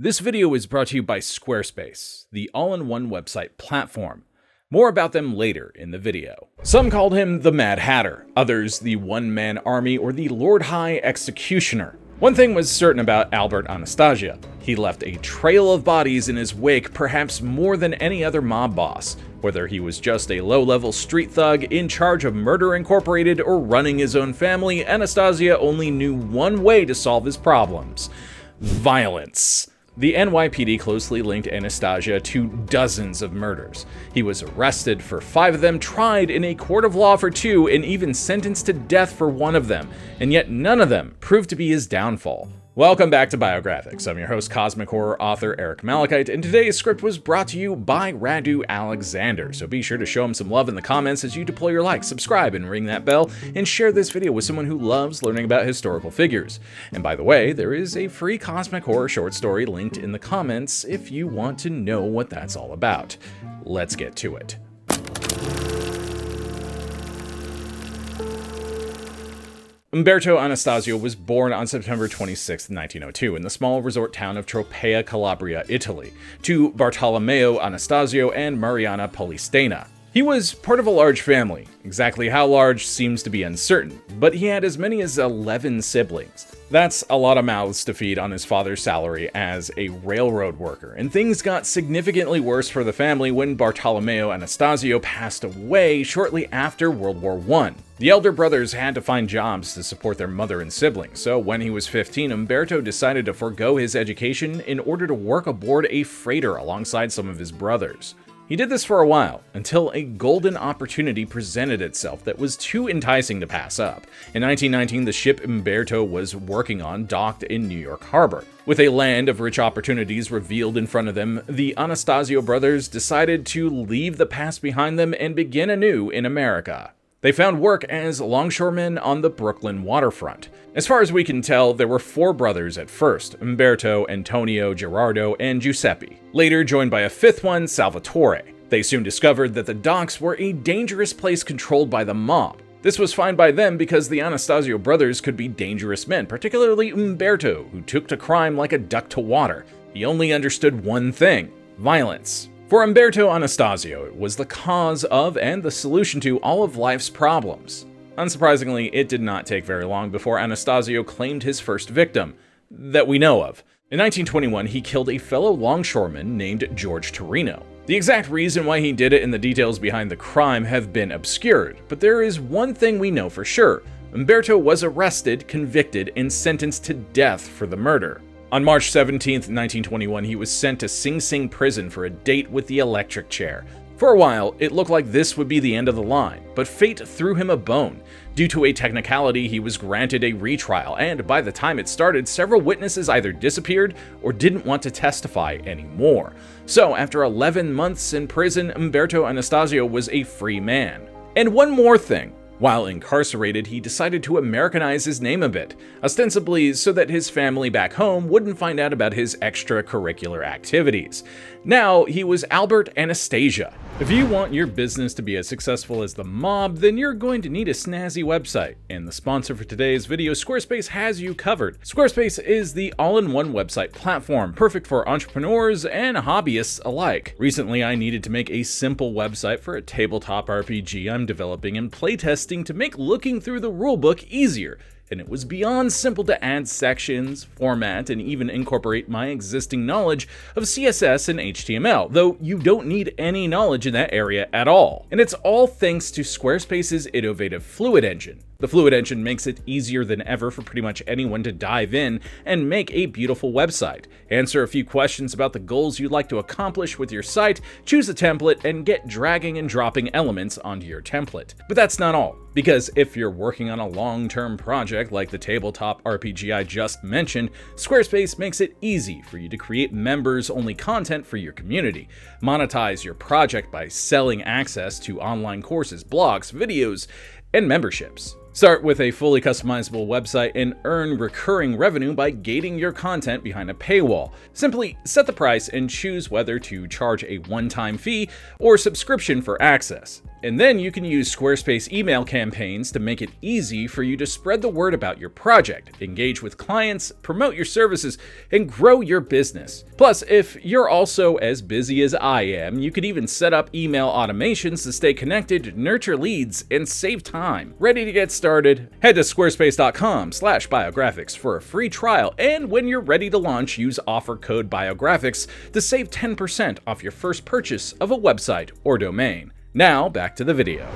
This video is brought to you by Squarespace, the all-in-one website platform. More about them later in the video. Some called him the Mad Hatter, others the one-man army or the Lord High Executioner. One thing was certain about Albert Anastasia. He left a trail of bodies in his wake, perhaps more than any other mob boss. Whether he was just a low-level street thug in charge of Murder Incorporated or running his own family, Anastasia only knew one way to solve his problems: violence. The NYPD closely linked Anastasia to dozens of murders. He was arrested for 5 of them, tried in a court of law for 2, and even sentenced to death for 1 of them, and yet none of them proved to be his downfall. Welcome back to Biographics. I'm your host, cosmic horror author Eric Malachite, and today's script was brought to you by Radu Alexander, so be sure to show him some love in the comments as you deploy your like, subscribe, and ring that bell, and share this video with someone who loves learning about historical figures. And by the way, there is a free cosmic horror short story linked in the comments if you want to know what that's all about. Let's get to it. Umberto Anastasia was born on September 26, 1902, in the small resort town of Tropea, Calabria, Italy, to Bartolomeo Anastasio and Mariana Polistena. He was part of a large family. Exactly how large seems to be uncertain, but he had as many as 11 siblings. That's a lot of mouths to feed on his father's salary as a railroad worker, and things got significantly worse for the family when Bartolomeo Anastasio passed away shortly after World War I. The elder brothers had to find jobs to support their mother and siblings, so when he was 15, Umberto decided to forego his education in order to work aboard a freighter alongside some of his brothers. He did this for a while, until a golden opportunity presented itself that was too enticing to pass up. In 1919, the ship Umberto was working on docked in New York Harbor. With a land of rich opportunities revealed in front of them, the Anastasio brothers decided to leave the past behind them and begin anew in America. They found work as longshoremen on the Brooklyn waterfront. As far as we can tell, there were 4 brothers at first: Umberto, Antonio, Gerardo, and Giuseppe, later joined by a 5th one, Salvatore. They soon discovered that the docks were a dangerous place controlled by the mob. This was fine by them because the Anastasio brothers could be dangerous men, particularly Umberto, who took to crime like a duck to water. He only understood one thing: violence. For Umberto Anastasio, it was the cause of and the solution to all of life's problems. Unsurprisingly, it did not take very long before Anastasio claimed his first victim, that we know of. In 1921, he killed a fellow longshoreman named George Torino. The exact reason why he did it and the details behind the crime have been obscured, but there is one thing we know for sure: Umberto was arrested, convicted, and sentenced to death for the murder. On March 17, 1921, he was sent to Sing Sing prison for a date with the electric chair. For a while, it looked like this would be the end of the line, but fate threw him a bone. Due to a technicality, he was granted a retrial, and by the time it started, several witnesses either disappeared or didn't want to testify anymore. So, after 11 months in prison, Umberto Anastasio was a free man. And one more thing. While incarcerated, he decided to Americanize his name a bit, ostensibly so that his family back home wouldn't find out about his extracurricular activities. Now, he was Albert Anastasia. If you want your business to be as successful as the mob, then you're going to need a snazzy website. And the sponsor for today's video, Squarespace, has you covered. Squarespace is the all-in-one website platform, perfect for entrepreneurs and hobbyists alike. Recently, I needed to make a simple website for a tabletop RPG I'm developing and playtesting to make looking through the rulebook easier. And it was beyond simple to add sections, format, and even incorporate my existing knowledge of CSS and HTML, though you don't need any knowledge in that area at all. And it's all thanks to Squarespace's innovative Fluid Engine. The Fluid Engine makes it easier than ever for pretty much anyone to dive in and make a beautiful website. Answer a few questions about the goals you'd like to accomplish with your site, choose a template, and get dragging and dropping elements onto your template. But that's not all, because if you're working on a long-term project like the tabletop RPG I just mentioned, Squarespace makes it easy for you to create members-only content for your community, monetize your project by selling access to online courses, blogs, videos, and memberships. Start with a fully customizable website and earn recurring revenue by gating your content behind a paywall. Simply set the price and choose whether to charge a one-time fee or subscription for access. And then you can use Squarespace email campaigns to make it easy for you to spread the word about your project, engage with clients, promote your services, and grow your business. Plus, if you're also as busy as I am, you could even set up email automations to stay connected, nurture leads, and save time. Ready to get started? Head to squarespace.com/biographics for a free trial, and when you're ready to launch, use offer code biographics to save 10% off your first purchase of a website or domain. Now, back to the video.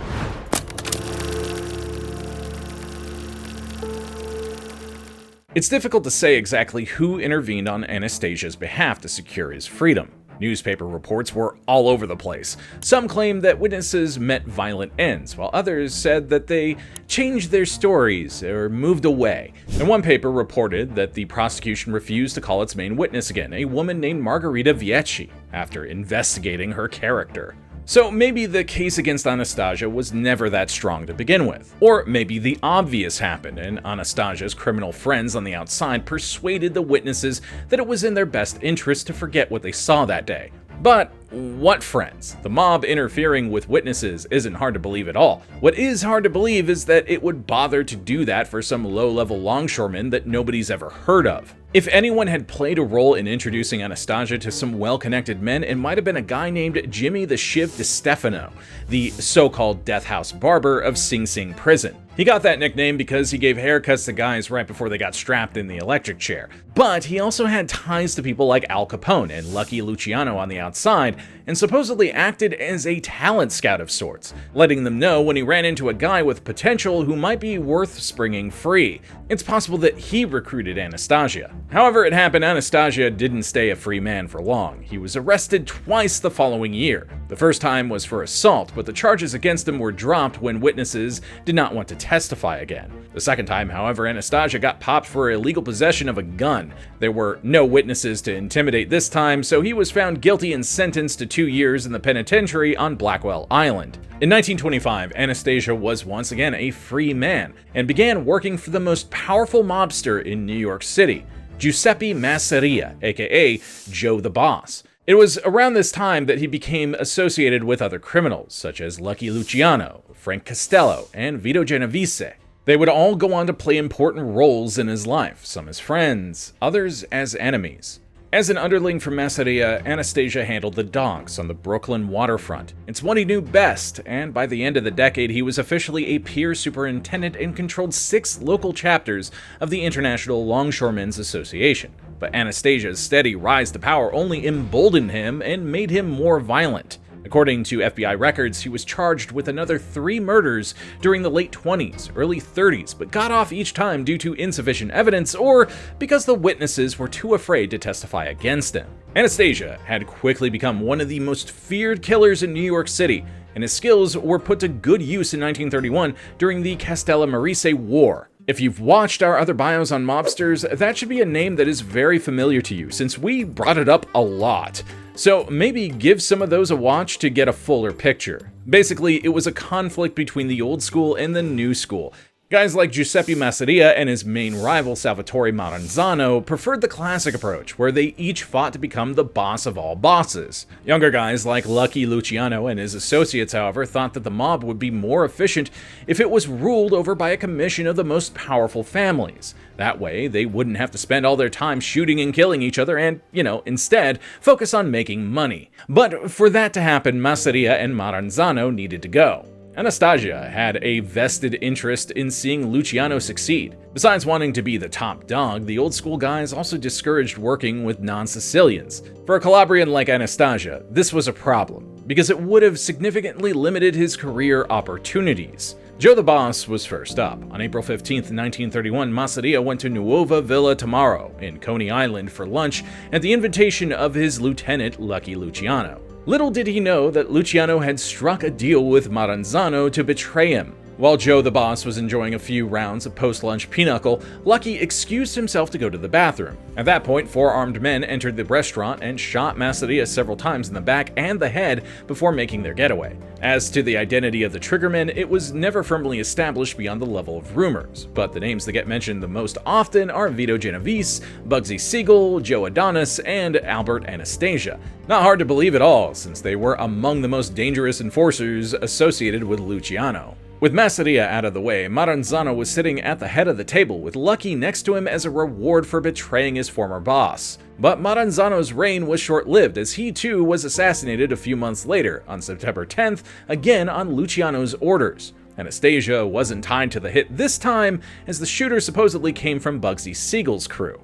It's difficult to say exactly who intervened on Anastasia's behalf to secure his freedom. Newspaper reports were all over the place. Some claimed that witnesses met violent ends, while others said that they changed their stories or moved away. And one paper reported that the prosecution refused to call its main witness again, a woman named Margarita Viecci, after investigating her character. So maybe the case against Anastasia was never that strong to begin with. Or maybe the obvious happened, and Anastasia's criminal friends on the outside persuaded the witnesses that it was in their best interest to forget what they saw that day. But what friends? The mob interfering with witnesses isn't hard to believe at all. What is hard to believe is that it would bother to do that for some low-level longshoreman that nobody's ever heard of. If anyone had played a role in introducing Anastasia to some well-connected men, it might have been a guy named Jimmy the Shiv DeStefano, the so-called death house barber of Sing Sing prison. He got that nickname because he gave haircuts to guys right before they got strapped in the electric chair. But he also had ties to people like Al Capone and Lucky Luciano on the outside, and supposedly acted as a talent scout of sorts, letting them know when he ran into a guy with potential who might be worth springing free. It's possible that he recruited Anastasia. However it happened, Anastasia didn't stay a free man for long. He was arrested twice the following year. The first time was for assault, but the charges against him were dropped when witnesses did not want to testify again. The second time, however, Anastasia got popped for illegal possession of a gun. There were no witnesses to intimidate this time, so he was found guilty and sentenced to 2 years in the penitentiary on Blackwell Island. In 1925, Anastasia was once again a free man and began working for the most powerful mobster in New York City, Giuseppe Masseria, aka Joe the Boss. It was around this time that he became associated with other criminals, such as Lucky Luciano, Frank Costello, and Vito Genovese. They would all go on to play important roles in his life, some as friends, others as enemies. As an underling for Masseria, Anastasia handled the docks on the Brooklyn waterfront. It's what he knew best, and by the end of the decade, he was officially a peer superintendent and controlled 6 local chapters of the International Longshoremen's Association. But Anastasia's steady rise to power only emboldened him and made him more violent. According to FBI records, he was charged with another 3 murders during the late 20s, early 30s, but got off each time due to insufficient evidence or because the witnesses were too afraid to testify against him. Anastasia had quickly become one of the most feared killers in New York City, and his skills were put to good use in 1931 during the Castellammarese War. If you've watched our other bios on mobsters, that should be a name that is very familiar to you, since we brought it up a lot. So maybe give some of those a watch to get a fuller picture. Basically, it was a conflict between the old school and the new school. Guys like Giuseppe Masseria and his main rival Salvatore Maranzano preferred the classic approach, where they each fought to become the boss of all bosses. Younger guys like Lucky Luciano and his associates, however, thought that the mob would be more efficient if it was ruled over by a commission of the most powerful families. That way, they wouldn't have to spend all their time shooting and killing each other and, instead focus on making money. But for that to happen, Masseria and Maranzano needed to go. Anastasia had a vested interest in seeing Luciano succeed. Besides wanting to be the top dog, the old school guys also discouraged working with non-Sicilians. For a Calabrian like Anastasia, this was a problem, because it would have significantly limited his career opportunities. Joe the Boss was first up. On April 15, 1931, Masseria went to Nuova Villa Tamaro in Coney Island for lunch at the invitation of his lieutenant, Lucky Luciano. Little did he know that Luciano had struck a deal with Maranzano to betray him. While Joe the boss was enjoying a few rounds of post-lunch pinochle, Lucky excused himself to go to the bathroom. At that point, 4 armed men entered the restaurant and shot Anastasia several times in the back and the head before making their getaway. As to the identity of the triggermen, it was never firmly established beyond the level of rumors, but the names that get mentioned the most often are Vito Genovese, Bugsy Siegel, Joe Adonis, and Albert Anastasia. Not hard to believe at all, since they were among the most dangerous enforcers associated with Luciano. With Anastasia out of the way, Maranzano was sitting at the head of the table with Lucky next to him as a reward for betraying his former boss. But Maranzano's reign was short-lived, as he too was assassinated a few months later, on September 10th, again on Luciano's orders. Anastasia wasn't tied to the hit this time, as the shooter supposedly came from Bugsy Siegel's crew.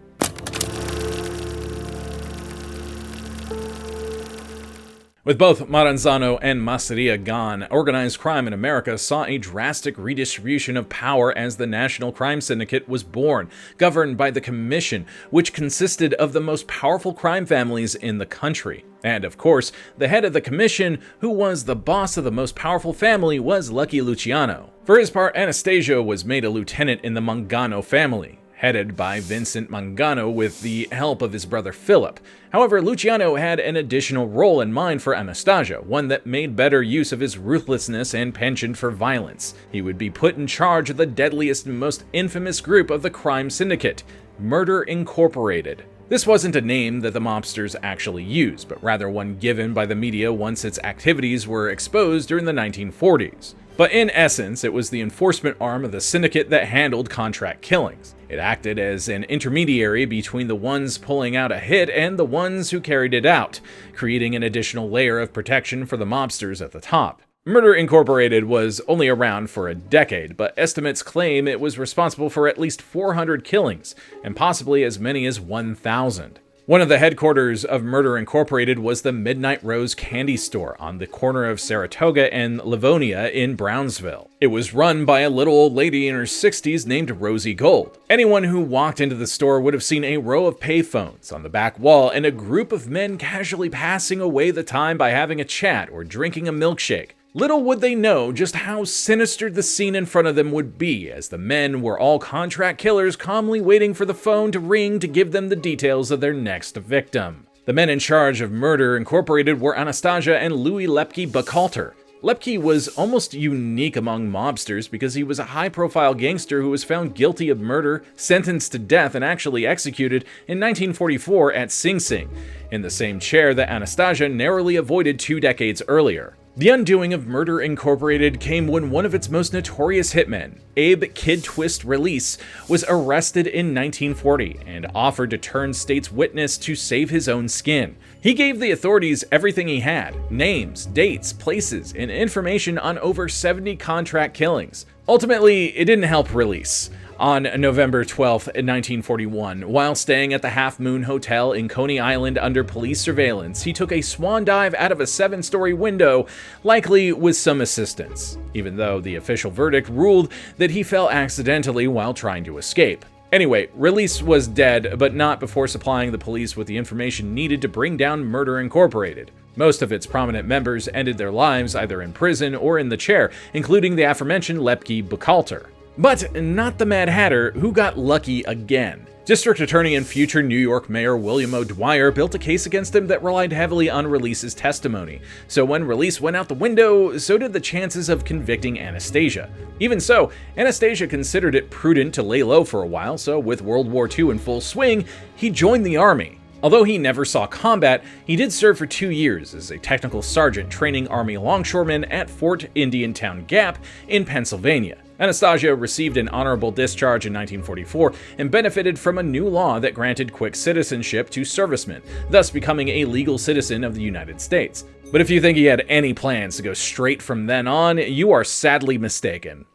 With both Maranzano and Anastasia gone, organized crime in America saw a drastic redistribution of power as the National Crime Syndicate was born, governed by the Commission, which consisted of the most powerful crime families in the country. And of course, the head of the Commission, who was the boss of the most powerful family, was Lucky Luciano. For his part, Anastasia was made a lieutenant in the Mangano family, headed by Vincent Mangano with the help of his brother Philip. However, Luciano had an additional role in mind for Anastasia, one that made better use of his ruthlessness and penchant for violence. He would be put in charge of the deadliest and most infamous group of the crime syndicate, Murder Incorporated. This wasn't a name that the mobsters actually used, but rather one given by the media once its activities were exposed during the 1940s. But in essence, it was the enforcement arm of the syndicate that handled contract killings. It acted as an intermediary between the ones pulling out a hit and the ones who carried it out, creating an additional layer of protection for the mobsters at the top. Murder Incorporated was only around for a decade, but estimates claim it was responsible for at least 400 killings, and possibly as many as 1,000. One of the headquarters of Murder Incorporated was the Midnight Rose Candy Store on the corner of Saratoga and Livonia in Brownsville. It was run by a little old lady in her 60s named Rosie Gold. Anyone who walked into the store would have seen a row of payphones on the back wall and a group of men casually passing away the time by having a chat or drinking a milkshake. Little would they know just how sinister the scene in front of them would be, as the men were all contract killers calmly waiting for the phone to ring to give them the details of their next victim. The men in charge of Murder Incorporated were Anastasia and Louis Lepke Buchalter. Lepke was almost unique among mobsters because he was a high-profile gangster who was found guilty of murder, sentenced to death, and actually executed in 1944 at Sing Sing, in the same chair that Anastasia narrowly avoided 2 decades earlier. The undoing of Murder Incorporated came when one of its most notorious hitmen, Abe Kid Twist Release, was arrested in 1940 and offered to turn state's witness to save his own skin. He gave the authorities everything he had: names, dates, places, and information on over 70 contract killings. Ultimately, it didn't help Release. On November 12, 1941, while staying at the Half Moon Hotel in Coney Island under police surveillance, he took a swan dive out of a 7-story window, likely with some assistance, even though the official verdict ruled that he fell accidentally while trying to escape. Anyway, Release was dead, but not before supplying the police with the information needed to bring down Murder Incorporated. Most of its prominent members ended their lives either in prison or in the chair, including the aforementioned Lepke Buchalter. But not the Mad Hatter, who got lucky again. District Attorney and future New York Mayor William O'Dwyer built a case against him that relied heavily on Release's testimony. So when Release went out the window, so did the chances of convicting Anastasia. Even so, Anastasia considered it prudent to lay low for a while, so with World War II in full swing, he joined the army. Although he never saw combat, he did serve for 2 years as a technical sergeant training Army longshoremen at Fort Indiantown Gap in Pennsylvania. Anastasia received an honorable discharge in 1944 and benefited from a new law that granted quick citizenship to servicemen, thus becoming a legal citizen of the United States. But if you think he had any plans to go straight from then on, you are sadly mistaken.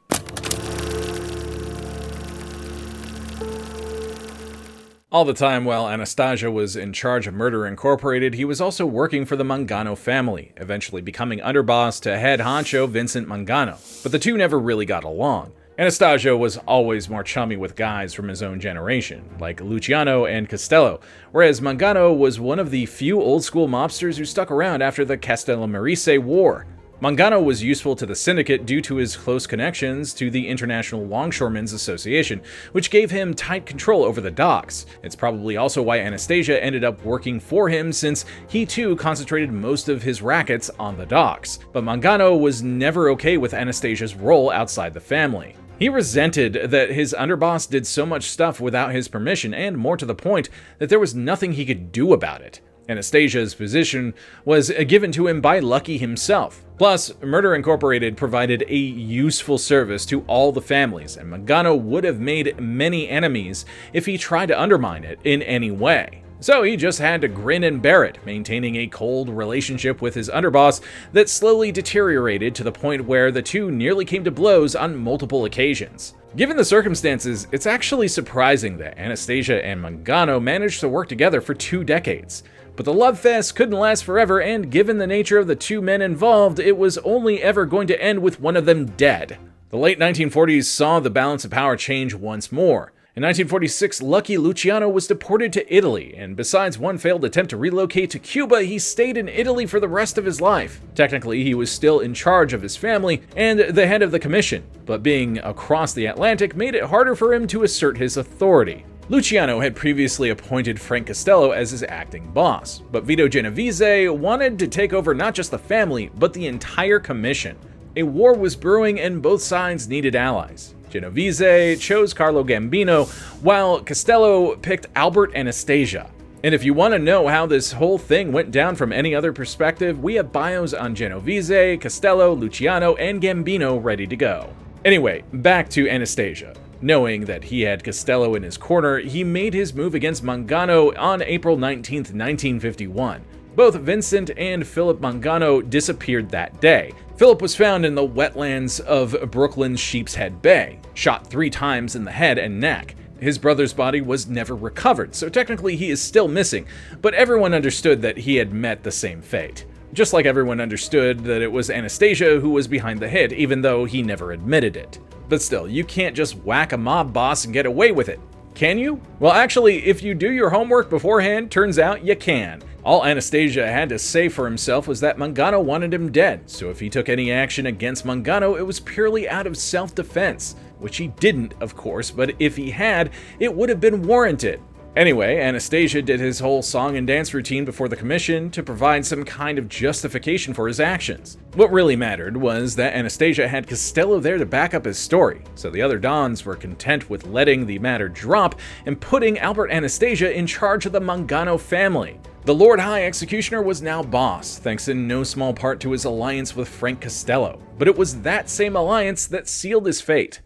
All the time while Anastasia was in charge of Murder Incorporated, he was also working for the Mangano family, eventually becoming underboss to head honcho Vincent Mangano. But the two never really got along. Anastasia was always more chummy with guys from his own generation, like Luciano and Costello, whereas Mangano was one of the few old-school mobsters who stuck around after the Castellamarese War. Mangano was useful to the syndicate due to his close connections to the International Longshoremen's Association, which gave him tight control over the docks. It's probably also why Anastasia ended up working for him, since he too concentrated most of his rackets on the docks. But Mangano was never okay with Anastasia's role outside the family. He resented that his underboss did so much stuff without his permission, and more to the point, that there was nothing he could do about it. Anastasia's position was given to him by Lucky himself. Plus, Murder Incorporated provided a useful service to all the families, and Mangano would have made many enemies if he tried to undermine it in any way. So he just had to grin and bear it, maintaining a cold relationship with his underboss that slowly deteriorated to the point where the two nearly came to blows on multiple occasions. Given the circumstances, it's actually surprising that Anastasia and Mangano managed to work together for 2 decades. But the love fest couldn't last forever, and given the nature of the two men involved, it was only ever going to end with one of them dead. The late 1940s saw the balance of power change once more. In 1946, Lucky Luciano was deported to Italy, and besides one failed attempt to relocate to Cuba, he stayed in Italy for the rest of his life. Technically, he was still in charge of his family and the head of the commission, but being across the Atlantic made it harder for him to assert his authority. Luciano had previously appointed Frank Costello as his acting boss, but Vito Genovese wanted to take over not just the family, but the entire commission. A war was brewing and both sides needed allies. Genovese chose Carlo Gambino, while Costello picked Albert Anastasia. And if you want to know how this whole thing went down from any other perspective, we have bios on Genovese, Costello, Luciano, and Gambino ready to go. Anyway, back to Anastasia. Knowing that he had Costello in his corner, he made his move against Mangano on April 19, 1951. Both Vincent and Philip Mangano disappeared that day. Philip was found in the wetlands of Brooklyn's Sheepshead Bay, shot 3 times in the head and neck. His brother's body was never recovered, so technically he is still missing, but everyone understood that he had met the same fate. Just like everyone understood that it was Anastasia who was behind the hit, even though he never admitted it. But still, you can't just whack a mob boss and get away with it. Can you? Well, actually, if you do your homework beforehand, turns out you can. All Anastasia had to say for himself was that Mangano wanted him dead, so if he took any action against Mangano, it was purely out of self-defense, which he didn't, of course, but if he had, it would have been warranted. Anyway, Anastasia did his whole song and dance routine before the commission to provide some kind of justification for his actions. What really mattered was that Anastasia had Costello there to back up his story, so the other Dons were content with letting the matter drop and putting Albert Anastasia in charge of the Mangano family. The Lord High Executioner was now boss, thanks in no small part to his alliance with Frank Costello, but it was that same alliance that sealed his fate.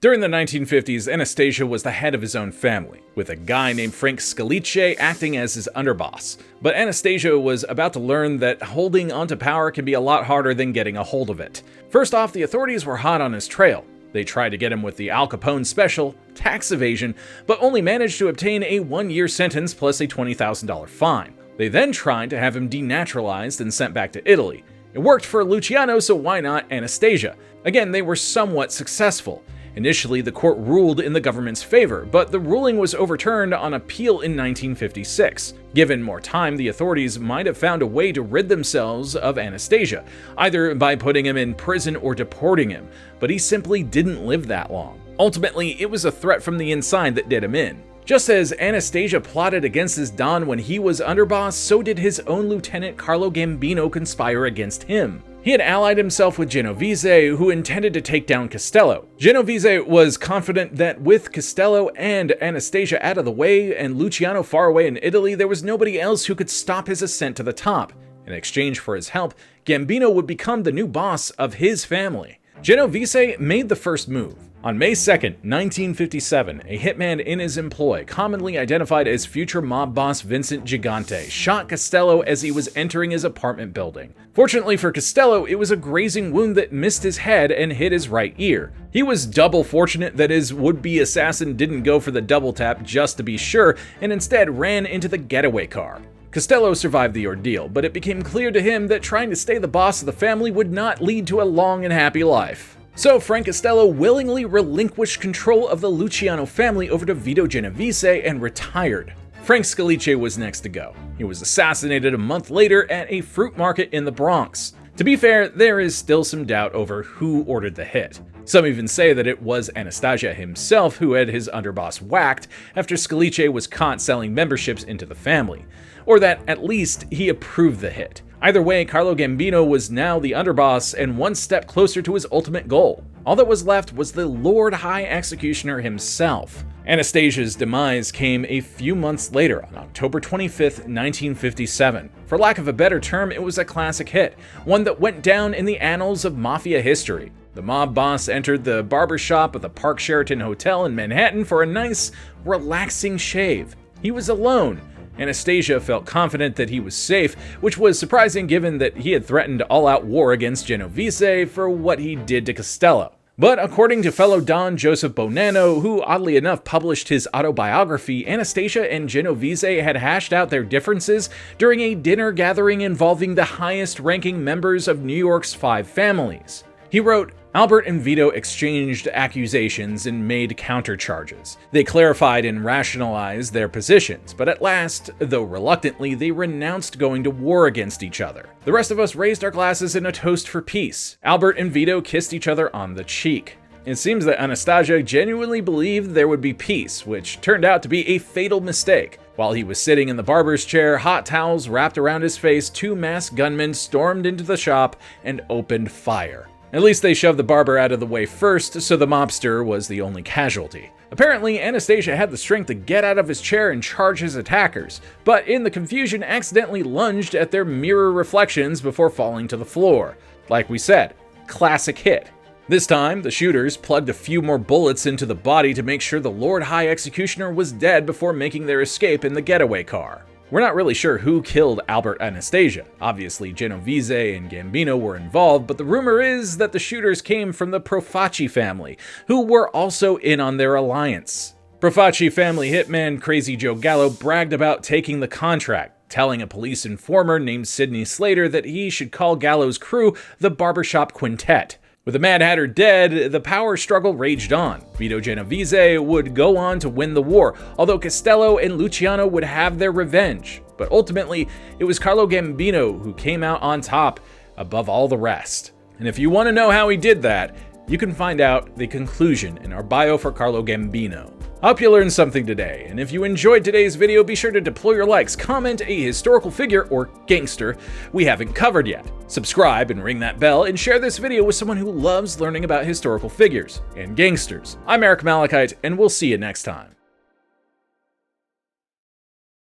During the 1950s, Anastasia was the head of his own family, with a guy named Frank Scalice acting as his underboss. But Anastasia was about to learn that holding onto power can be a lot harder than getting a hold of it. First off, the authorities were hot on his trail. They tried to get him with the Al Capone special, tax evasion, but only managed to obtain a 1-year sentence plus a $20,000 fine. They then tried to have him denaturalized and sent back to Italy. It worked for Luciano, so why not Anastasia? Again, they were somewhat successful. Initially, the court ruled in the government's favor, but the ruling was overturned on appeal in 1956. Given more time, the authorities might have found a way to rid themselves of Anastasia, either by putting him in prison or deporting him, but he simply didn't live that long. Ultimately, it was a threat from the inside that did him in. Just as Anastasia plotted against his Don when he was underboss, so did his own lieutenant Carlo Gambino conspire against him. He had allied himself with Genovese, who intended to take down Costello. Genovese was confident that with Costello and Anastasia out of the way and Luciano far away in Italy, there was nobody else who could stop his ascent to the top. In exchange for his help, Gambino would become the new boss of his family. Genovese made the first move. On May 2nd, 1957, a hitman in his employ, commonly identified as future mob boss Vincent Gigante, shot Costello as he was entering his apartment building. Fortunately for Costello, it was a grazing wound that missed his head and hit his right ear. He was double fortunate that his would-be assassin didn't go for the double tap just to be sure, and instead ran into the getaway car. Costello survived the ordeal, but it became clear to him that trying to stay the boss of the family would not lead to a long and happy life. So Frank Costello willingly relinquished control of the Luciano family over to Vito Genovese and retired. Frank Scalice was next to go. He was assassinated a month later at a fruit market in the Bronx. To be fair, there is still some doubt over who ordered the hit. Some even say that it was Anastasia himself who had his underboss whacked after Scalice was caught selling memberships into the family, or that at least he approved the hit. Either way, Carlo Gambino was now the underboss and one step closer to his ultimate goal. All that was left was the Lord High Executioner himself. Anastasia's demise came a few months later, on October 25th, 1957. For lack of a better term, it was a classic hit, one that went down in the annals of mafia history. The mob boss entered the barber shop of the Park Sheraton Hotel in Manhattan for a nice, relaxing shave. He was alone. Anastasia felt confident that he was safe, which was surprising given that he had threatened all-out war against Genovese for what he did to Costello. But according to fellow Don Joseph Bonanno, who oddly enough published his autobiography, Anastasia and Genovese had hashed out their differences during a dinner gathering involving the highest-ranking members of New York's 5 families. He wrote, Albert and Vito exchanged accusations and made countercharges. They clarified and rationalized their positions, but at last, though reluctantly, they renounced going to war against each other. The rest of us raised our glasses in a toast for peace. Albert and Vito kissed each other on the cheek. It seems that Anastasia genuinely believed there would be peace, which turned out to be a fatal mistake. While he was sitting in the barber's chair, hot towels wrapped around his face, 2 masked gunmen stormed into the shop and opened fire. At least they shoved the barber out of the way first, so the mobster was the only casualty. Apparently, Anastasia had the strength to get out of his chair and charge his attackers, but in the confusion accidentally lunged at their mirror reflections before falling to the floor. Like we said, classic hit. This time, the shooters plugged a few more bullets into the body to make sure the Lord High Executioner was dead before making their escape in the getaway car. We're not really sure who killed Albert Anastasia. Obviously, Genovese and Gambino were involved, but the rumor is that the shooters came from the Profaci family, who were also in on their alliance. Profaci family hitman Crazy Joe Gallo bragged about taking the contract, telling a police informer named Sidney Slater that he should call Gallo's crew the Barbershop Quintet. With the Mad Hatter dead, the power struggle raged on. Vito Genovese would go on to win the war, although Costello and Luciano would have their revenge. But ultimately, it was Carlo Gambino who came out on top above all the rest. And if you want to know how he did that, you can find out the conclusion in our bio for Carlo Gambino. I hope you learned something today, and if you enjoyed today's video, be sure to deploy your likes, comment a historical figure or gangster we haven't covered yet. Subscribe and ring that bell, and share this video with someone who loves learning about historical figures and gangsters. I'm Eric Malachite, and we'll see you next time.